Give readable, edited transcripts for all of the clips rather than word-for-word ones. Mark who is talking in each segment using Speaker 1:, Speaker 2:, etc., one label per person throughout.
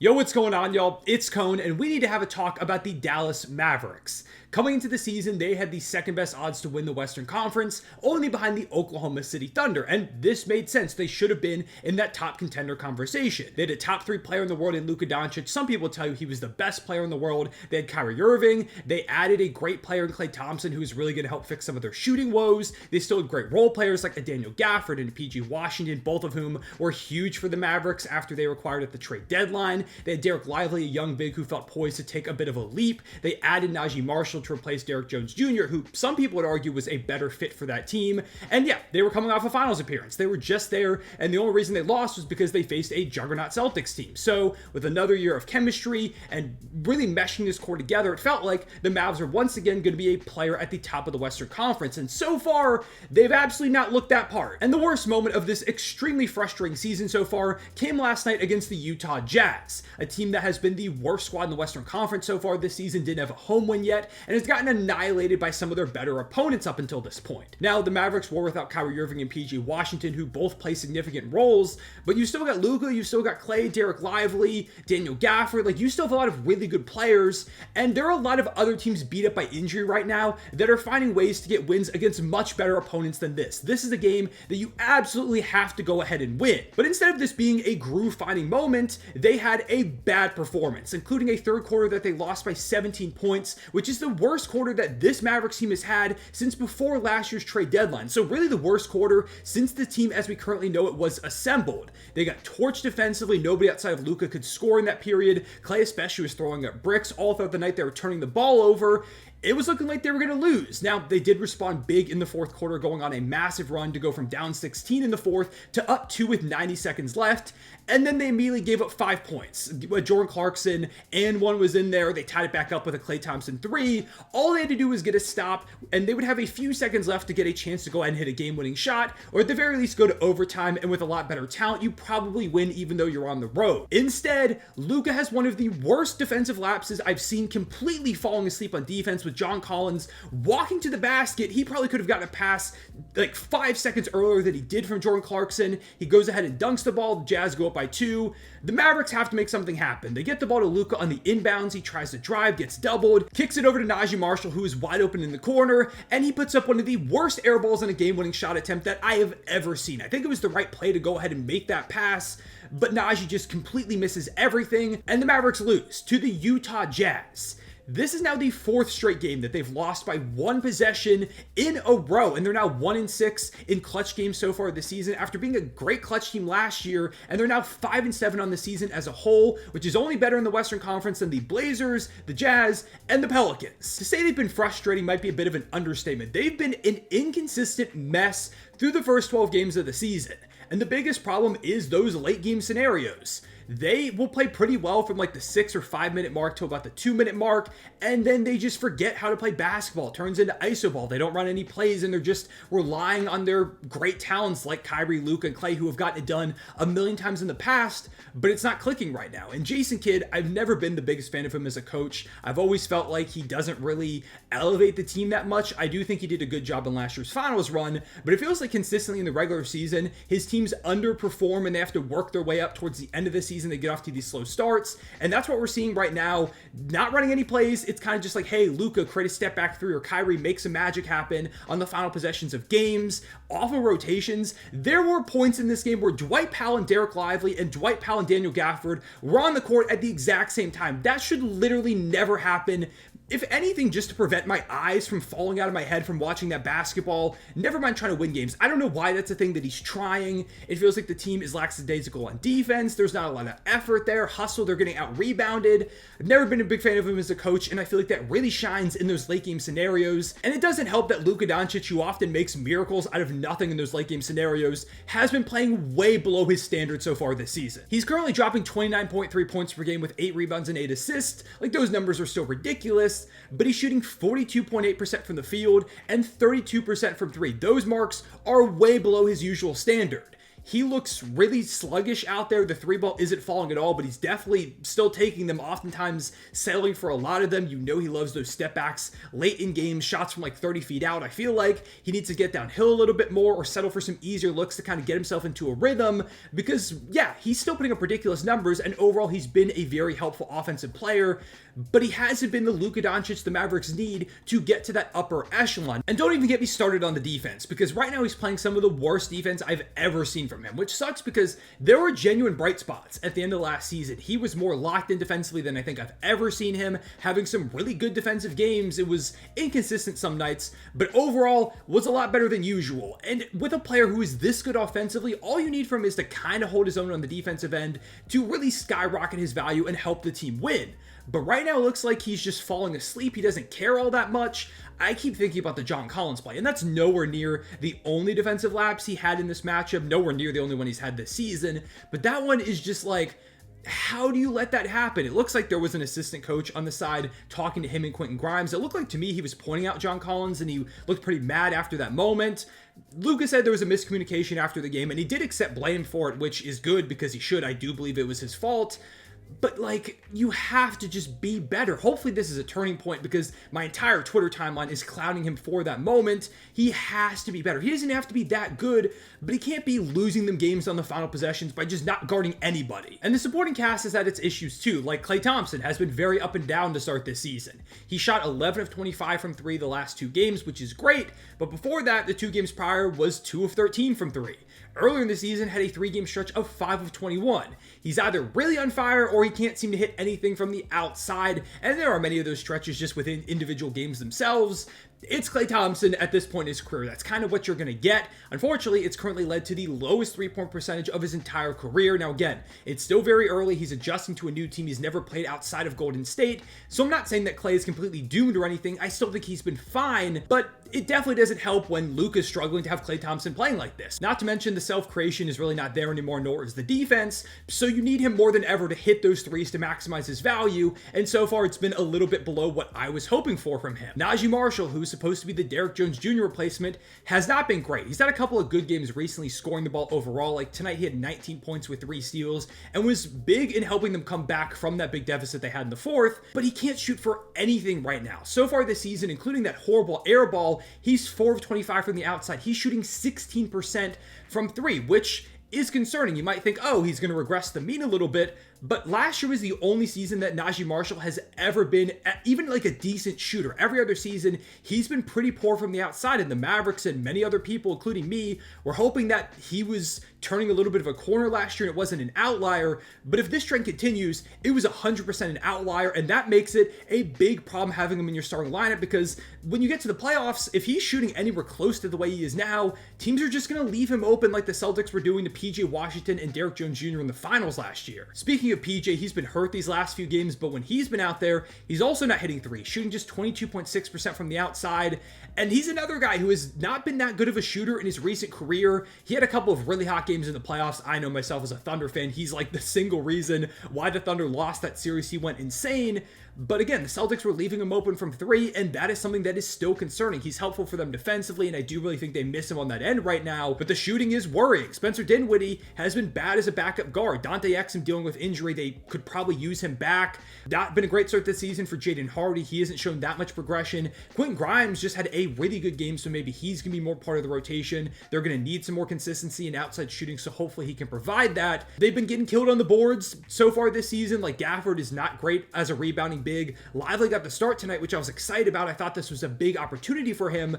Speaker 1: Yo, what's going on, y'all? It's Cone, and we need to have a talk about the Dallas Mavericks. Coming into the season, they had the second best odds to win the Western Conference, only behind the Oklahoma City Thunder, and this made sense. They should have been in that top contender conversation. They had a top 3 player in the world in Luka Doncic. Some people tell you he was the best player in the world. They had Kyrie Irving. They added a great player in Klay Thompson, who's really going to help fix some of their shooting woes. They still had great role players like a Daniel Gafford and PG Washington, both of whom were huge for the Mavericks after they were acquired at the trade deadline. They had Dereck Lively, a young big who felt poised to take a bit of a leap. They added Naji Marshall to replace Derrick Jones Jr., who some people would argue was a better fit for that team. And yeah, they were coming off a finals appearance. They were just there, and the only reason they lost was because they faced a juggernaut Celtics team. So with another year of chemistry and really meshing this core together, it felt like the Mavs are once again going to be a player at the top of the Western Conference. And so far, they've absolutely not looked that part. And the worst moment of this extremely frustrating season so far came last night against the Utah Jazz, a team that has been the worst squad in the Western Conference so far this season, didn't have a home win yet, and has gotten annihilated by some of their better opponents up until this point. Now, the Mavericks were without Kyrie Irving and PG Washington, who both play significant roles, but you still got Luka, you still got Klay, Dereck Lively, Daniel Gafford. Like, you still have a lot of really good players, and there are a lot of other teams beat up by injury right now that are finding ways to get wins against much better opponents than this. This is a game that you absolutely have to go ahead and win. But instead of this being a groove-finding moment, they had a bad performance, including a third quarter that they lost by 17 points, which is the worst quarter that this Mavericks team has had since before last year's trade deadline. So really the worst quarter since the team as we currently know it was assembled. They got torched defensively. Nobody outside of Luka could score in that period. Klay especially was throwing up bricks all throughout the night. They were turning the ball over. It was looking like they were going to lose. Now, they did respond big in the fourth quarter, going on a massive run to go from down 16 in the fourth to up 2 with 90 seconds left. And then they immediately gave up 5 points. Jordan Clarkson and one was in there. They tied it back up with a Klay Thompson 3. All they had to do was get a stop, and they would have a few seconds left to get a chance to go ahead and hit a game-winning shot, or at the very least go to overtime, and with a lot better talent, you probably win even though you're on the road. Instead, Luka has one of the worst defensive lapses I've seen, completely falling asleep on defense with John Collins walking to the basket. He probably could have gotten a pass like 5 seconds earlier than he did from Jordan Clarkson. He goes ahead and dunks the ball. The Jazz go up by 2. The Mavericks have to make something happen. They get the ball to Luka on the inbounds. He tries to drive, gets doubled, kicks it over to Naji Marshall, who is wide open in the corner, and he puts up one of the worst air balls in a game-winning shot attempt that I have ever seen. I think it was the right play to go ahead and make that pass, but Naji just completely misses everything, and the Mavericks lose to the Utah Jazz. This is now the 4th straight game that they've lost by 1 possession in a row, and they're now 1-6 in clutch games so far this season after being a great clutch team last year, and they're now 5-7 on the season as a whole, which is only better in the Western Conference than the Blazers, the Jazz, and the Pelicans. To say they've been frustrating might be a bit of an understatement. They've been an inconsistent mess through the first 12 games of the season, and the biggest problem is those late game scenarios. They will play pretty well from like the 6 or 5 minute mark to about the 2 minute mark, and then they just forget how to play basketball. It turns into iso ball. They don't run any plays, and they're just relying on their great talents like Kyrie, Luka, and Klay, who have gotten it done a million times in the past, but it's not clicking right now. And Jason Kidd, I've never been the biggest fan of him as a coach. I've always felt like he doesn't really elevate the team that much. I do think he did a good job in last year's finals run, but it feels like consistently in the regular season, his teams underperform and they have to work their way up towards the end of the season. They get off to these slow starts, and that's what we're seeing right now. Not running any plays. It's kind of just like, hey, Luka, create a step back 3, or Kyrie, make some magic happen on the final possessions of games, off of rotations. There were points in this game where Dwight Powell and Dereck Lively and Dwight Powell and Daniel Gafford were on the court at the exact same time. That should literally never happen. If anything, just to prevent my eyes from falling out of my head from watching that basketball, never mind trying to win games. I don't know why that's a thing that he's trying. It feels like the team is lackadaisical on defense. There's not a lot of effort there. Hustle, they're getting out-rebounded. I've never been a big fan of him as a coach, and I feel like that really shines in those late-game scenarios. And it doesn't help that Luka Doncic, who often makes miracles out of nothing in those late-game scenarios, has been playing way below his standard so far this season. He's currently dropping 29.3 points per game with 8 rebounds and 8 assists. Like, those numbers are still ridiculous, but he's shooting 42.8% from the field and 32% from 3. Those marks are way below his usual standard. he looks really sluggish out there. The three ball isn't falling at all, but he's definitely still taking them, oftentimes settling for a lot of them. You know he loves those step backs late in games, shots from like 30 feet out. I feel like he needs to get downhill a little bit more or settle for some easier looks to kind of get himself into a rhythm because, yeah, he's still putting up ridiculous numbers, and overall he's been a very helpful offensive player, but he hasn't been the Luka Doncic the Mavericks need to get to that upper echelon. And don't even get me started on the defense, because right now he's playing some of the worst defense I've ever seen from him, which sucks because there were genuine bright spots at the end of last season. He was more locked in defensively than I think I've ever seen him, having some really good defensive games. It was inconsistent some nights, but overall was a lot better than usual. And with a player who is this good offensively, all you need from him is to kind of hold his own on the defensive end to really skyrocket his value and help the team win. But right now it looks like he's just falling asleep. He doesn't care all that much. I keep thinking about the John Collins play, and that's nowhere near the only defensive lapse he had in this matchup, nowhere near the only one he's had this season. But that one is just like, how do you let that happen? It looks like there was an assistant coach on the side talking to him and Quentin Grimes. It looked like to me he was pointing out John Collins, and he looked pretty mad after that moment. Luka said there was a miscommunication after the game, and he did accept blame for it, which is good because he should. I do believe it was his fault. But, like, you have to just be better. Hopefully this is a turning point because my entire Twitter timeline is clowning him for that moment. He has to be better. He doesn't have to be that good, but he can't be losing them games on the final possessions by just not guarding anybody. And the supporting cast has had its issues too. Like, Klay Thompson has been very up and down to start this season. He shot 11 of 25 from 3 the last 2 games, which is great, but before that, the 2 games prior was 2 of 13 from 3. Earlier in the season, had a 3-game stretch of 5 of 21. He's either really on fire or he can't seem to hit anything from the outside, and there are many of those stretches just within individual games themselves. It's Klay Thompson at this point in his career. That's kind of what you're going to get. Unfortunately, it's currently led to the lowest three-point percentage of his entire career. Now, again, it's still very early. He's adjusting to a new team. He's never played outside of Golden State. So I'm not saying that Klay is completely doomed or anything. I still think he's been fine, but it definitely doesn't help when Luka's struggling to have Klay Thompson playing like this. Not to mention the self-creation is really not there anymore, nor is the defense. So you need him more than ever to hit those threes to maximize his value. And so far, it's been a little bit below what I was hoping for from him. Naji Marshall, who's supposed to be the Derrick Jones Jr. replacement, has not been great. He's had a couple of good games recently scoring the ball overall. Like tonight, he had 19 points with 3 steals and was big in helping them come back from that big deficit they had in the fourth, but he can't shoot for anything right now. So far this season, including that horrible air ball, he's 4 of 25 from the outside. He's shooting 16% from 3, which is concerning. You might think, oh, he's going to regress the mean a little bit, but last year was the only season that Naji Marshall has ever been even like a decent shooter. Every other season, he's been pretty poor from the outside, and the Mavericks and many other people, including me, were hoping that he was turning a little bit of a corner last year and it wasn't an outlier. But if this trend continues, it was 100% an outlier, and that makes it a big problem having him in your starting lineup, because when you get to the playoffs, if he's shooting anywhere close to the way he is now, teams are just going to leave him open like the Celtics were doing to PJ Washington and Derrick Jones Jr. in the finals last year. Speaking of PJ, he's been hurt these last few games, but when he's been out there, he's also not hitting 3, shooting just 22.6% from the outside. And he's another guy who has not been that good of a shooter in his recent career. He had a couple of really hot games in the playoffs. I know myself as a Thunder fan, he's like the single reason why the Thunder lost that series. He went insane. But again, the Celtics were leaving him open from 3, and that is something that is still concerning. He's helpful for them defensively, and I do really think they miss him on that end right now, but the shooting is worrying. Spencer Dinwiddie has been bad as a backup guard. Dante Exum dealing with injury. They could probably use him back. Not been a great start this season for Jaden Hardy. He hasn't shown that much progression. Quentin Grimes just had a really good game, so maybe he's going to be more part of the rotation. They're going to need some more consistency in outside shooting, so hopefully he can provide that. They've been getting killed on the boards so far this season. Like, Gafford is not great as a rebounding big. Lively got the start tonight, which I was excited about. I thought this was a big opportunity for him.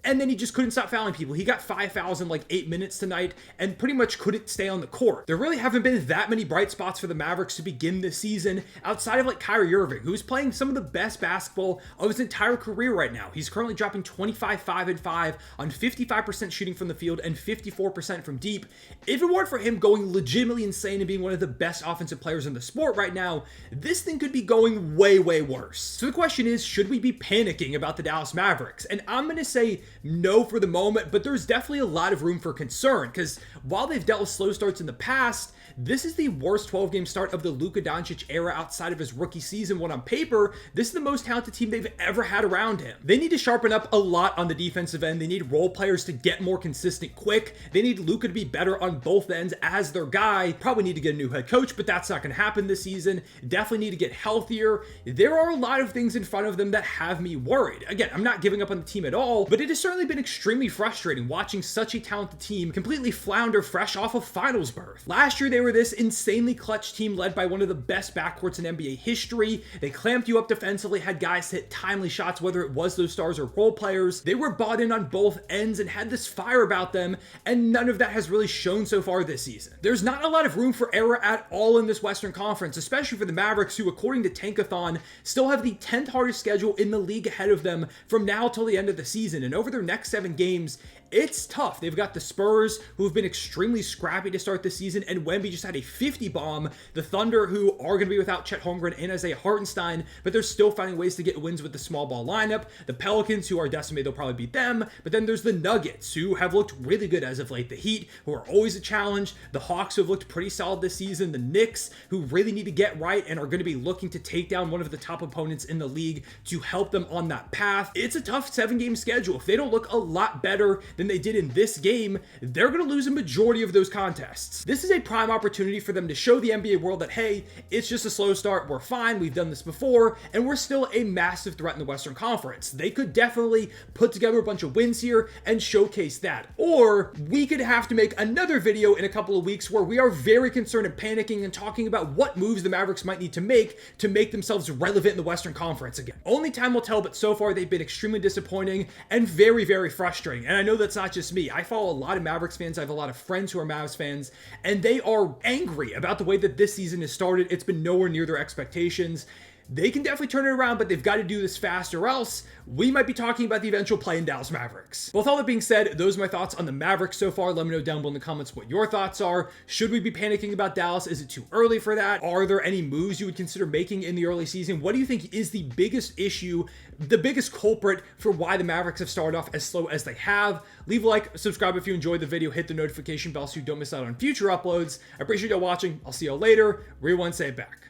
Speaker 1: And then he just couldn't stop fouling people. He got 5 fouls in like 8 minutes tonight and pretty much couldn't stay on the court. There really haven't been that many bright spots for the Mavericks to begin this season outside of like Kyrie Irving, who's playing some of the best basketball of his entire career right now. He's currently dropping 25, 5, and 5 on 55% shooting from the field and 54% from deep. If it weren't for him going legitimately insane and being one of the best offensive players in the sport right now, this thing could be going way, way worse. So the question is, should we be panicking about the Dallas Mavericks? And I'm going to say no for the moment, but there's definitely a lot of room for concern, because while they've dealt with slow starts in the past, this is the worst 12-game start of the Luka Doncic era outside of his rookie season, when on paper, this is the most talented team they've ever had around him. They need to sharpen up a lot on the defensive end. They need role players to get more consistent quick. They need Luka to be better on both ends as their guy. Probably need to get a new head coach, but that's not going to happen this season. Definitely need to get healthier. There are a lot of things in front of them that have me worried. Again, I'm not giving up on the team at all, but it has certainly been extremely frustrating watching such a talented team completely flounder fresh off of finals berth. Last year, they were this insanely clutch team led by one of the best backcourts in NBA history. They clamped you up defensively, had guys hit timely shots, whether it was those stars or role players. They were bought in on both ends and had this fire about them, and none of that has really shown so far this season. There's not a lot of room for error at all in this Western Conference, especially for the Mavericks, who, according to Tankathon, still have the 10th hardest schedule in the league ahead of them from now till the end of the season. And over their next 7 games, it's tough. They've got the Spurs, who have been extremely scrappy to start this season, and Wemby just had a 50 bomb. The Thunder, who are going to be without Chet Holmgren and Isaiah Hartenstein, but they're still finding ways to get wins with the small ball lineup. The Pelicans, who are decimated, they'll probably beat them. But then there's the Nuggets, who have looked really good as of late. The Heat, who are always a challenge. The Hawks, who have looked pretty solid this season. The Knicks, who really need to get right and are going to be looking to take down one of the top opponents in the league to help them on that path. It's a tough 7-game schedule. If they don't look a lot better than they did in this game, they're going to lose a majority of those contests. This is a prime opportunity for them to show the NBA world that, hey, it's just a slow start, we're fine, we've done this before, and we're still a massive threat in the Western Conference. They could definitely put together a bunch of wins here and showcase that. Or we could have to make another video in a couple of weeks where we are very concerned and panicking and talking about what moves the Mavericks might need to make themselves relevant in the Western Conference again. Only time will tell, but so far they've been extremely disappointing and very, very frustrating. And I know that's not just me. I follow a lot of Mavericks fans. I have a lot of friends who are Mavs fans, and they are angry about the way that this season has started. It's been nowhere near their expectations. They can definitely turn it around, but they've got to do this fast, or else we might be talking about the eventual play in Dallas Mavericks. With all that being said, those are my thoughts on the Mavericks so far. Let me know down below in the comments what your thoughts are. Should we be panicking about Dallas? Is it too early for that? Are there any moves you would consider making in the early season? What do you think is the biggest issue, the biggest culprit for why the Mavericks have started off as slow as they have? Leave a like, subscribe if you enjoyed the video, hit the notification bell so you don't miss out on future uploads. I appreciate y'all watching. I'll see y'all later. Rewind, say it back.